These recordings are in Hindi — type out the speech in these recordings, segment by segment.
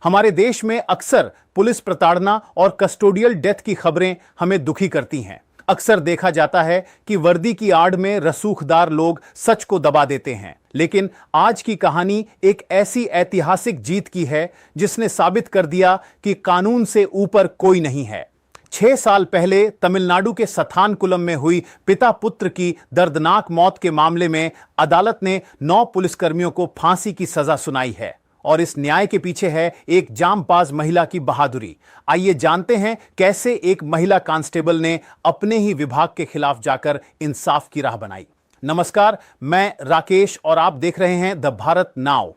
हमारे देश में अक्सर पुलिस प्रताड़ना और कस्टोडियल डेथ की खबरें हमें दुखी करती हैं। अक्सर देखा जाता है कि वर्दी की आड़ में रसूखदार लोग सच को दबा देते हैं, लेकिन आज की कहानी एक ऐसी ऐतिहासिक जीत की है जिसने साबित कर दिया कि कानून से ऊपर कोई नहीं है। 6 साल पहले तमिलनाडु के सथानकुलम में हुई पिता पुत्र की दर्दनाक मौत के मामले में अदालत ने 9 पुलिसकर्मियों को फांसी की सजा सुनाई है और इस न्याय के पीछे है एक जांबाज महिला की बहादुरी। आइए जानते हैं कैसे एक महिला कांस्टेबल ने अपने ही विभाग के खिलाफ जाकर इंसाफ की राह बनाई। नमस्कार, मैं राकेश और आप देख रहे हैं द भारत नाउ।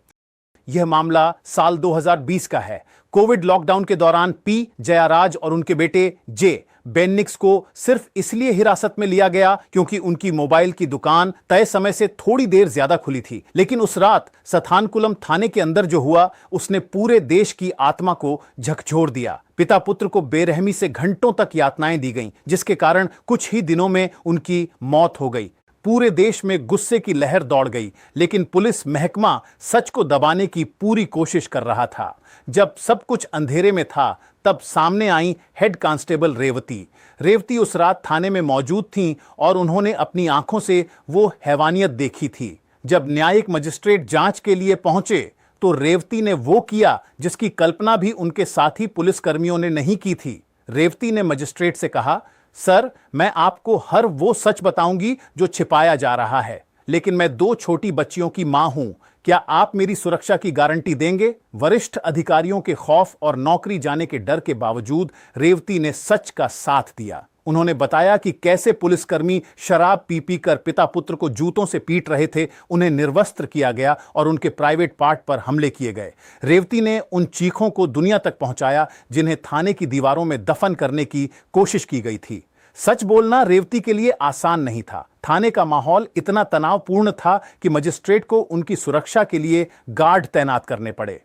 यह मामला साल 2020 का है। कोविड लॉकडाउन के दौरान पी जयाराज और उनके बेटे जे बेनिक्स को सिर्फ इसलिए हिरासत में लिया गया क्योंकि उनकी मोबाइल की दुकान तय समय से थोड़ी देर ज्यादा खुली थी। लेकिन उस रात सथानकुलम थाने के अंदर जो हुआ उसने पूरे देश की आत्मा को झकझोर दिया। पिता पुत्र को बेरहमी से घंटों तक यातनाएं दी गईं, जिसके कारण कुछ ही दिनों में उनकी मौत हो गई। पूरे देश में गुस्से की लहर दौड़ गई, लेकिन पुलिस महकमा सच को दबाने की पूरी कोशिश कर रहा था। जब सब कुछ अंधेरे में था तब सामने आई हेड कांस्टेबल रेवती। रेवती उस रात थाने में मौजूद थीं और उन्होंने अपनी आंखों से वो हैवानियत देखी थी। जब न्यायिक मजिस्ट्रेट जांच के लिए पहुंचे तो रेवती ने वो किया जिसकी कल्पना भी उनके साथी पुलिसकर्मियों ने नहीं की थी। रेवती ने मजिस्ट्रेट से कहा, सर, मैं आपको हर वो सच बताऊंगी जो छिपाया जा रहा है, लेकिन मैं 2 छोटी बच्चियों की मां हूं। क्या आप मेरी सुरक्षा की गारंटी देंगे? वरिष्ठ अधिकारियों के खौफ और नौकरी जाने के डर के बावजूद रेवती ने सच का साथ दिया। उन्होंने बताया कि कैसे पुलिसकर्मी शराब पी पी कर पिता पुत्र को जूतों से पीट रहे थे, उन्हें निर्वस्त्र किया गया और उनके प्राइवेट पार्ट पर हमले किए गए। रेवती ने उन चीखों को दुनिया तक पहुंचाया जिन्हें थाने की दीवारों में दफन करने की कोशिश की गई थी। सच बोलना रेवती के लिए आसान नहीं था। थाने का माहौल इतना तनावपूर्ण था कि मजिस्ट्रेट को उनकी सुरक्षा के लिए गार्ड तैनात करने पड़े।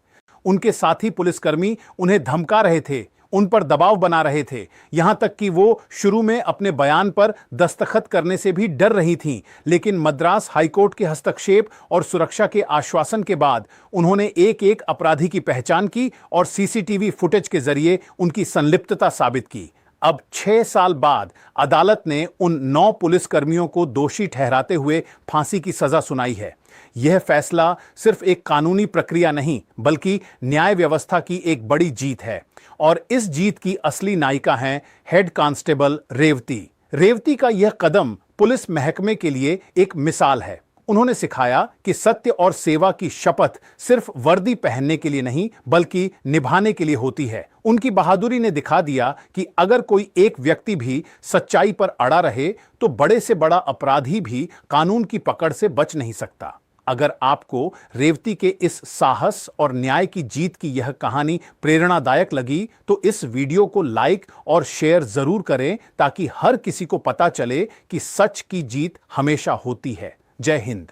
उनके साथी पुलिसकर्मी उन्हें धमका रहे थे, उन पर दबाव बना रहे थे, यहां तक कि वो शुरू में अपने बयान पर दस्तखत करने से भी डर रही थीं। लेकिन मद्रास हाईकोर्ट के हस्तक्षेप और सुरक्षा के आश्वासन के बाद उन्होंने एक एक अपराधी की पहचान की और सीसीटीवी फुटेज के जरिए उनकी संलिप्तता साबित की। अब 6 साल बाद अदालत ने उन 9 पुलिसकर्मियों को दोषी ठहराते हुए फांसी की सजा सुनाई है। यह फैसला सिर्फ एक कानूनी प्रक्रिया नहीं, बल्कि न्याय व्यवस्था की एक बड़ी जीत है। और इस जीत की असली नायिका हैं हेड कांस्टेबल रेवती। रेवती का यह कदम पुलिस महकमे के लिए एक मिसाल है। उन्होंने सिखाया कि सत्य और सेवा की शपथ सिर्फ वर्दी पहनने के लिए नहीं, बल्कि निभाने के लिए होती है। उनकी बहादुरी ने दिखा दिया कि अगर कोई एक व्यक्ति भी सच्चाई पर अड़ा रहे तो बड़े से बड़ा अपराधी भी कानून की पकड़ से बच नहीं सकता। अगर आपको रेवती के इस साहस और न्याय की जीत की यह कहानी प्रेरणादायक लगी तो इस वीडियो को लाइक और शेयर जरूर करें, ताकि हर किसी को पता चले कि सच की जीत हमेशा होती है। जय हिंद।